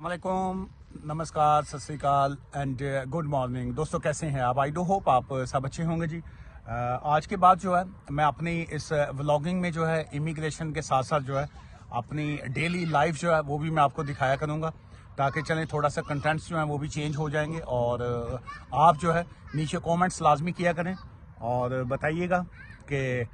वालेकुम, नमस्कार, सत श्री अकाल एंड गुड मॉर्निंग। दोस्तों कैसे हैं आप? आई डू होप आप सब अच्छे होंगे जी। आज के बाद जो है मैं अपनी इस व्लॉगिंग में जो है इमिग्रेशन के साथ साथ जो है अपनी डेली लाइफ जो है वो भी मैं आपको दिखाया करूँगा, ताकि चलें थोड़ा सा कंटेंट्स जो हैं वो भी चेंज हो जाएंगे। और आप जो है नीचे कमेंट्स लाजमी किया करें और बताइएगा कि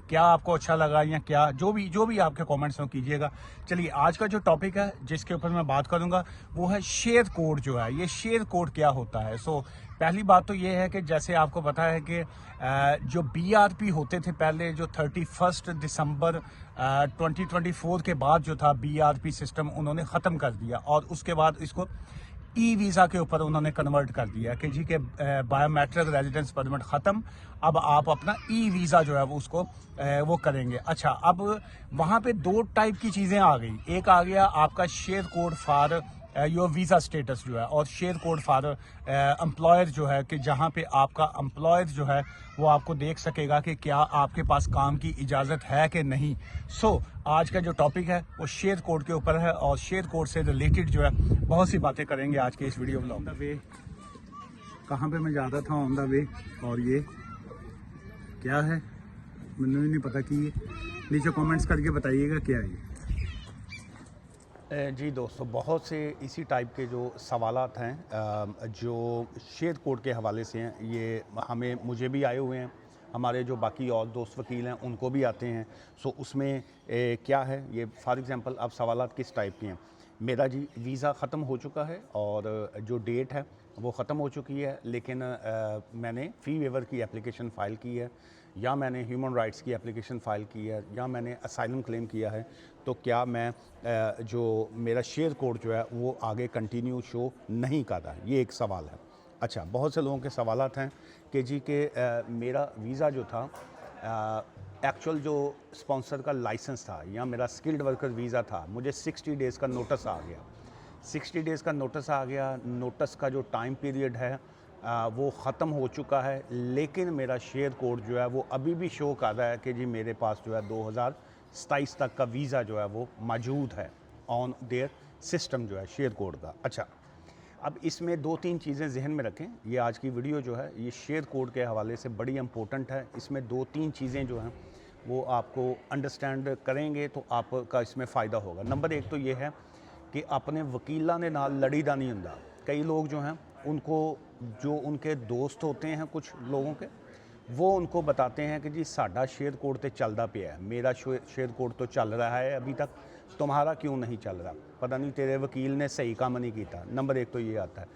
क्या आपको अच्छा लगा या क्या जो भी आपके कमेंट्स में कीजिएगा। चलिए, आज का जो टॉपिक है जिसके ऊपर मैं बात करूंगा वो है शेयर कोड। जो है ये शेयर कोड क्या होता है। पहली बात तो ये है कि जैसे आपको पता है कि जो बीआरपी होते थे पहले, जो 31 दिसंबर 2024 के बाद जो था बीआरपी सिस्टम उन्होंने ख़त्म कर दिया और उसके बाद इसको ई वीज़ा के ऊपर उन्होंने कन्वर्ट कर दिया कि जी के बायोमेट्रिक रेजिडेंस परमिट ख़त्म, अब आप अपना ई वीज़ा जो है वो उसको वो करेंगे। अच्छा, अब वहाँ पे दो टाइप की चीज़ें आ गई। एक आ गया आपका share code for your visa status जो है, और शेयर कोड फॉर एम्प्लॉयर जो है कि जहाँ पे आपका एम्प्लॉयर जो है वो आपको देख सकेगा कि क्या आपके पास काम की इजाज़त है कि नहीं। आज का जो टॉपिक है वो शेयर कोड के ऊपर है और शेयर कोड से रिलेटेड जो है बहुत सी बातें करेंगे आज के इस वीडियो ब्लॉग में। वे कहाँ पे मैं जा रहा था ऑन द वे, और ये क्या है मैंने भी नहीं पता कि ये नीचे कमेंट्स करके बताइएगा क्या है ये। जी दोस्तों, बहुत से इसी टाइप के जो सवालात हैं जो शेयर कोड के हवाले से हैं, ये मुझे भी आए हुए हैं, हमारे जो बाकी और दोस्त वकील हैं उनको भी आते हैं। उसमें क्या है ये, फॉर एग्ज़ाम्पल अब सवालात किस टाइप के हैं। मेरा जी वीज़ा ख़त्म हो चुका है और जो डेट है वो ख़त्म हो चुकी है, लेकिन मैंने फ़ी वेवर की एप्लीकेशन फ़ाइल की है, या मैंने ह्यूमन राइट्स की एप्लीकेशन फ़ाइल की है, या मैंने असाइलम क्लेम किया है। तो क्या मैं जो मेरा शेयर कोड जो है वो आगे कंटिन्यू शो नहीं कर रहा है, ये एक सवाल है। अच्छा, बहुत से लोगों के सवालात हैं कि जी के मेरा वीज़ा जो था, एक्चुअल जो स्पॉन्सर का लाइसेंस था या मेरा स्किल्ड वर्कर वीज़ा था, मुझे 60 डेज़ का नोटिस आ गया। 60 डेज़ का नोटिस आ गया। नोटिस का जो टाइम पीरियड है वो ख़त्म हो चुका है, लेकिन मेरा शेयर कोड जो है वो अभी भी शो कर रहा है कि जी मेरे पास जो है 2027 तक का वीज़ा जो है वो मौजूद है ऑन देयर सिस्टम जो है शेयर कोड का। अच्छा, अब इसमें दो तीन चीज़ें जहन में रखें। ये आज की वीडियो जो है ये शेयर कोड के हवाले से बड़ी इंपॉर्टेंट है। इसमें दो तीन चीज़ें जो हैं वो आपको अंडरस्टैंड करेंगे तो आपका इसमें फ़ायदा होगा। नंबर एक तो ये है कि अपने वकीला ने नाल लड़ी दा नहीं हुंदा। कई लोग जो हैं उनको, जो उनके दोस्त होते हैं कुछ लोगों के, वो उनको बताते हैं कि जी साडा शेयर कोड तो चलता पिया है, मेरा शेयर कोड तो चल रहा है अभी तक, तुम्हारा क्यों नहीं चल रहा, पता नहीं तेरे वकील ने सही काम नहीं किया। नंबर एक तो ये आता है।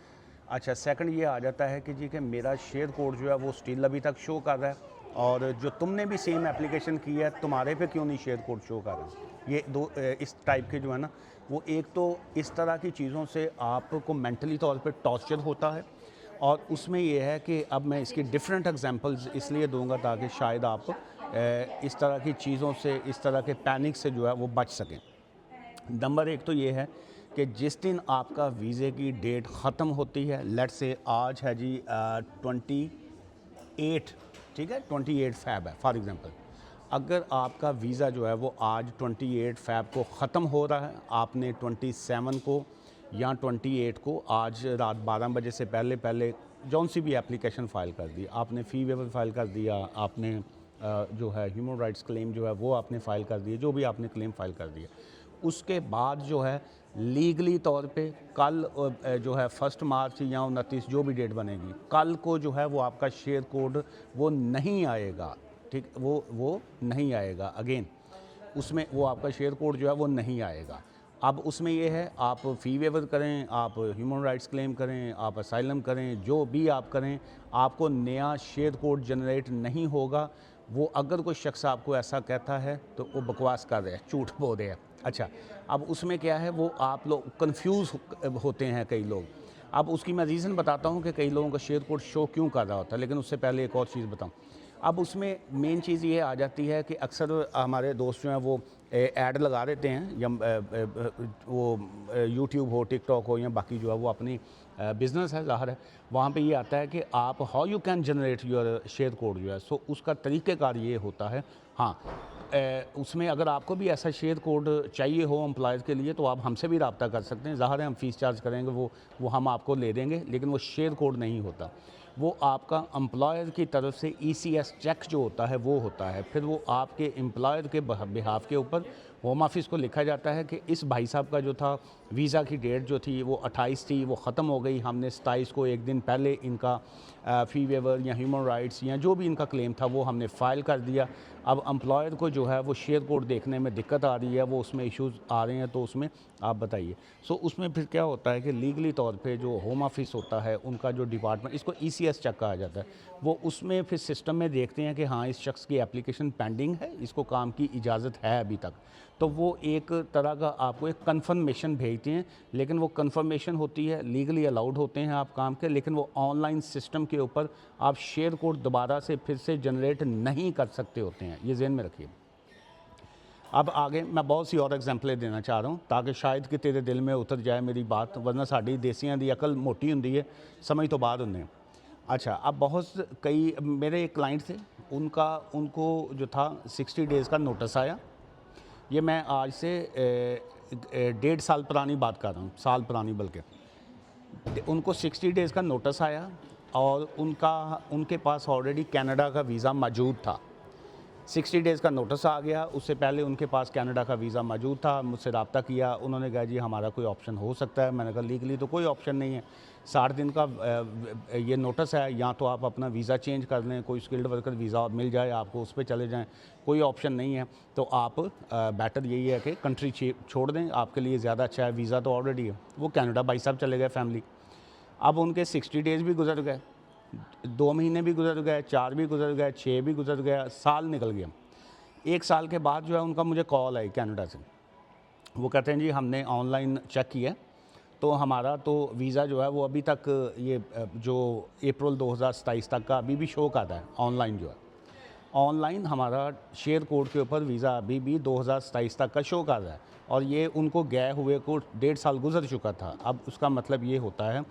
अच्छा, सेकंड ये आ जाता है कि जी कि मेरा शेयर कोड जो है वो स्टिल अभी तक शो कर रहा है, और जो तुमने भी सेम एप्लीकेशन की है तुम्हारे पे क्यों नहीं शेयर कोड शो कर रहा है। ये दो इस टाइप के जो है ना, वो एक तो इस तरह की चीज़ों से आपको मेंटली तौर पे टॉर्चर होता है, और उसमें ये है कि अब मैं इसकी डिफरेंट एग्जांपल्स इसलिए दूंगा ताकि शायद आप इस तरह की चीज़ों से, इस तरह के पैनिक से जो है वो बच सकें। नंबर एक तो ये है कि जिस दिन आपका वीज़े की डेट ख़त्म होती है, लेट से आज है जी 28, ठीक है, 28 फ़ैब है फॉर एग्ज़ाम्पल। अगर आपका वीज़ा जो है वो आज 28 फ़ैब को ख़त्म हो रहा है, आपने 27 को या 28 को आज रात 12 बजे से पहले पहले जौन सी भी एप्लीकेशन फ़ाइल कर दी, आपने फ़ी वेवर फ़ाइल कर दिया, आपने जो है ह्यूमन राइट्स क्लेम जो है वो आपने फ़ाइल कर दिया, जो भी आपने क्लेम फ़ाइल कर दिया, उसके बाद जो है लीगली तौर पे कल जो है 1 मार्च या 29 जो भी डेट बनेगी, कल को जो है वो आपका शेयर कोड वो नहीं आएगा। ठीक, वो नहीं आएगा अगेन, उसमें वो आपका शेयर कोड जो है वो नहीं आएगा। अब उसमें ये है, आप फ़ी वेवर करें, आप ह्यूमन राइट्स क्लेम करें, आप असाइलम करें, जो भी आप करें, आपको नया शेयर कोड जनरेट नहीं होगा। वो अगर कोई शख्स आपको ऐसा कहता है तो वो बकवास कर रहे हैं, झूठ बोल रहे हैं। अच्छा, अब उसमें क्या है, वो आप लोग कंफ्यूज होते हैं कई लोग। अब उसकी मैं रीज़न बताता हूँ कि कई लोगों का शेयर कोड शो क्यों कर रहा होता है, लेकिन उससे पहले एक और चीज़ बताऊँ। अब उसमें मेन चीज़ ये आ जाती है कि अक्सर हमारे दोस्त जो हैं वो ऐड लगा देते हैं, या वो यूट्यूब हो, टिकटॉक हो, या बाकी जो है वो अपनी बिज़नेस है, ज़ाहिर है वहाँ पे ये आता है कि आप how you can generate your share code जो है। सो उसका तरीक़ेकार ये होता है। हाँ, उसमें अगर आपको भी ऐसा शेयर कोड चाहिए हो एम्प्लॉयज़ के लिए तो आप हमसे भी रब्ता कर सकते हैं। ज़ाहिर है हम फ़ीस चार्ज करेंगे, वो हम आपको ले देंगे, लेकिन वो शेयर कोड नहीं होता। वो आपका एम्प्लॉयर की तरफ से ECS चेक जो होता है वो होता है, फिर वो आपके एम्प्लॉयर के बिहाफ के ऊपर होम ऑफिस को लिखा जाता है कि इस भाई साहब का जो था वीज़ा की डेट जो थी वो 28 थी, वो ख़त्म हो गई, हमने 27 को एक दिन पहले इनका फ़ी वेवर या ह्यूमन राइट्स या जो भी इनका क्लेम था वो हमने फ़ाइल कर दिया। अब एम्प्लॉयर को जो है वो शेयर कोड देखने में दिक्कत आ रही है, वो उसमें इश्यूज़ आ रहे हैं, तो उसमें आप बताइए। सो उसमें फिर क्या होता है कि लीगली तौर पे जो होम ऑफिस होता है उनका जो डिपार्टमेंट, इसको ECS चेक कहा जाता है, वो उसमें फिर सिस्टम में देखते हैं कि हाँ इस शख्स की एप्लीकेशन पेंडिंग है, इसको काम की इजाज़त है अभी तक, तो वो एक तरह का आपको एक कन्फर्मेशन भेजते हैं। लेकिन वो कन्फर्मेशन होती है, लीगली अलाउड होते हैं आप काम के, लेकिन वो ऑनलाइन सिस्टम के ऊपर आप शेयर कोड दोबारा से फिर से जनरेट नहीं कर सकते होते हैं, ये ज़हन में रखिए। अब आगे मैं बहुत सी और एग्जाम्पलें देना चाह रहा हूँ ताकि शायद कि तेरे दिल में उतर जाए मेरी बात, वरना साड़ी देसियां दी अकल मोटी होंदी है, समझ तो बाद होंगे। अच्छा, अब बहुत कई मेरे एक क्लाइंट थे, उनको जो था 60 डेज़ का नोटिस आया। ये मैं आज से 1.5 साल पुरानी बात कर रहा हूँ, साल पुरानी बल्कि। उनको 60 डेज़ का नोटिस आया और उनके पास ऑलरेडी कनाडा का वीज़ा मौजूद था। 60 डेज़ का नोटिस आ गया, उससे पहले उनके पास कनाडा का वीज़ा मौजूद था। मुझसे रब्ता किया, उन्होंने कहा जी हमारा कोई ऑप्शन हो सकता है। मैंने कहा लीगली तो कोई ऑप्शन नहीं है, 60 दिन का ये नोटिस है, या तो आप अपना वीज़ा चेंज कर लें, कोई स्किल्ड वर्कर वीज़ा मिल जाए आपको, उस पर चले जाएँ, कोई ऑप्शन नहीं है। तो आप बेटर यही है कि कंट्री छोड़ दें, आपके लिए ज़्यादा अच्छा है, वीज़ा तो ऑलरेडी है। वो कनाडा भाई साहब चले गए फैमिली। अब उनके 60 डेज़ भी गुजर गए, 2 महीने भी गुजर गए, 4 भी गुजर गए, 6 भी गुजर गया, साल निकल गया। 1 साल के बाद जो है उनका मुझे कॉल आई कनाडा से। वो कहते हैं जी हमने ऑनलाइन चेक किया तो हमारा तो वीज़ा जो है वो अभी तक ये जो अप्रैल 2027 तक का अभी भी शो करता है ऑनलाइन जो है। ऑनलाइन हमारा शेयर कोड के ऊपर वीज़ा अभी भी 2027 तक का शो कर रहा है, और ये उनको गए हुए को 1.5 साल गुजर चुका था। अब उसका मतलब ये होता है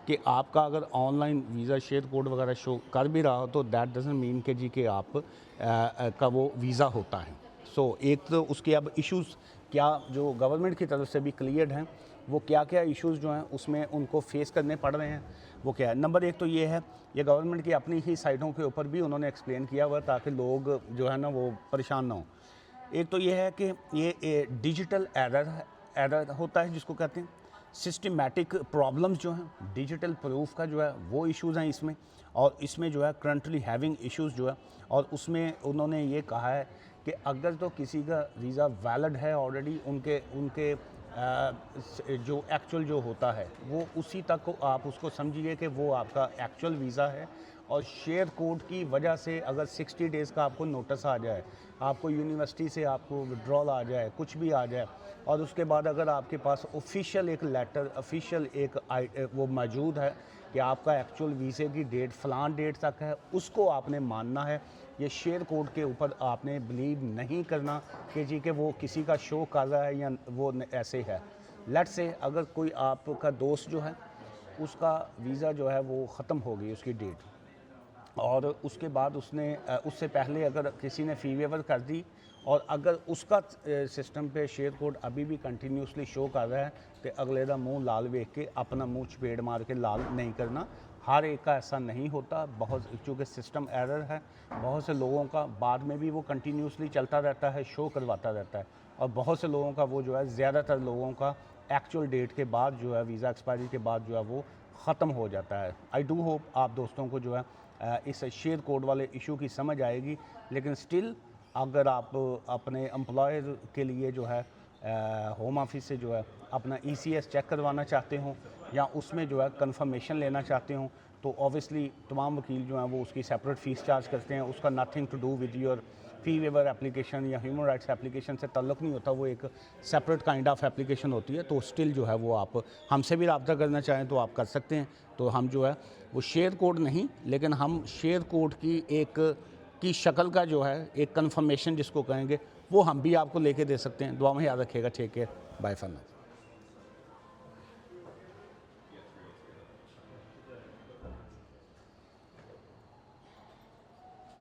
कि आपका अगर ऑनलाइन वीज़ा शेयर कोड वगैरह शो कर भी रहा हो तो दैट डजंट मीन कि जी कि आप का वो वीज़ा होता है। सो एक तो उसके अब इश्यूज़ क्या जो गवर्नमेंट की तरफ से भी क्लियर हैं, वो क्या क्या इश्यूज़ जो हैं उसमें उनको फेस करने पड़ रहे हैं, वो क्या है। नंबर 1 तो ये है, ये गवर्नमेंट की अपनी ही साइटों के ऊपर भी उन्होंने एक्सप्लेन किया हुआ ताकि लोग जो है ना वो परेशान ना हो। एक तो ये है कि ये डिजिटल एरर होता है जिसको कहते हैं सिस्टमेटिक प्रॉब्लम्स जो हैं, डिजिटल प्रूफ का जो है वो इश्यूज़ हैं इसमें, और इसमें जो है करंटली हैविंग इश्यूज़ जो है, और उसमें उन्होंने ये कहा है कि अगर तो किसी का वीज़ा वैलिड है ऑलरेडी, उनके जो एक्चुअल जो होता है वो उसी तक को आप उसको समझिए कि वो आपका एक्चुअल वीज़ा है। और शेयर कोड की वजह से अगर 60 डेज़ का आपको नोटिस आ जाए, आपको यूनिवर्सिटी से आपको विड्रॉल आ जाए, कुछ भी आ जाए, और उसके बाद अगर आपके पास ऑफिशियल एक लेटर, ऑफिशियल एक वो मौजूद है कि आपका एक्चुअल वीज़े की डेट फ़लाँ डेट तक है, उसको आपने मानना है। ये शेयर कोड के ऊपर आपने बिलीव नहीं करना कि जी कि वो किसी का शो कर रहा है या वो ऐसे है। लेट्स से अगर कोई आपका दोस्त जो है उसका वीज़ा जो है वो ख़त्म हो गई उसकी डेट, और उसके बाद उससे पहले अगर किसी ने फ़ी वेवर कर दी, और अगर उसका सिस्टम पे शेयर कोड अभी भी कंटिन्यूसली शो कर रहा है, तो अगले का मुंह लाल वेख के अपना मुंह चपेड़ मार के लाल नहीं करना। हर एक का ऐसा नहीं होता, बहुत चूँकि सिस्टम एरर है, बहुत से लोगों का बाद में भी वो कंटिन्यूसली चलता रहता है, शो करवाता रहता है, और बहुत से लोगों का वो जो है, ज़्यादातर लोगों का एक्चुअल डेट के बाद जो है, वीज़ा एक्सपायरी के बाद जो है वो ख़त्म हो जाता है। आई डू होप आप दोस्तों को जो है इस शेयर कोड वाले इशू की समझ आएगी। लेकिन स्टिल अगर आप अपने एम्प्लॉयर के लिए जो है होम ऑफिस से जो है अपना ECS चेक करवाना चाहते हो, या उसमें जो है कंफर्मेशन लेना चाहते हो, तो ऑब्वियसली तमाम वकील जो हैं वो उसकी सेपरेट फ़ीस चार्ज करते हैं। उसका nothing to do with your fee waiver application या ह्यूमन राइट्स एप्लीकेशन से ताल्लुक़ नहीं होता, वो एक सेपरेट काइंड ऑफ एप्लीकेशन होती है। तो स्टिल जो है वो आप हमसे भी रब्ता करना चाहें तो आप कर सकते हैं। तो हम जो है वो शेयर कोड नहीं, लेकिन हम शेयर कोड की एक उसकी शक्ल का जो है एक कन्फर्मेशन जिसको कहेंगे वो हम भी आपको लेके दे सकते हैं। दुआ में याद रखिएगा। Take care, bye for now.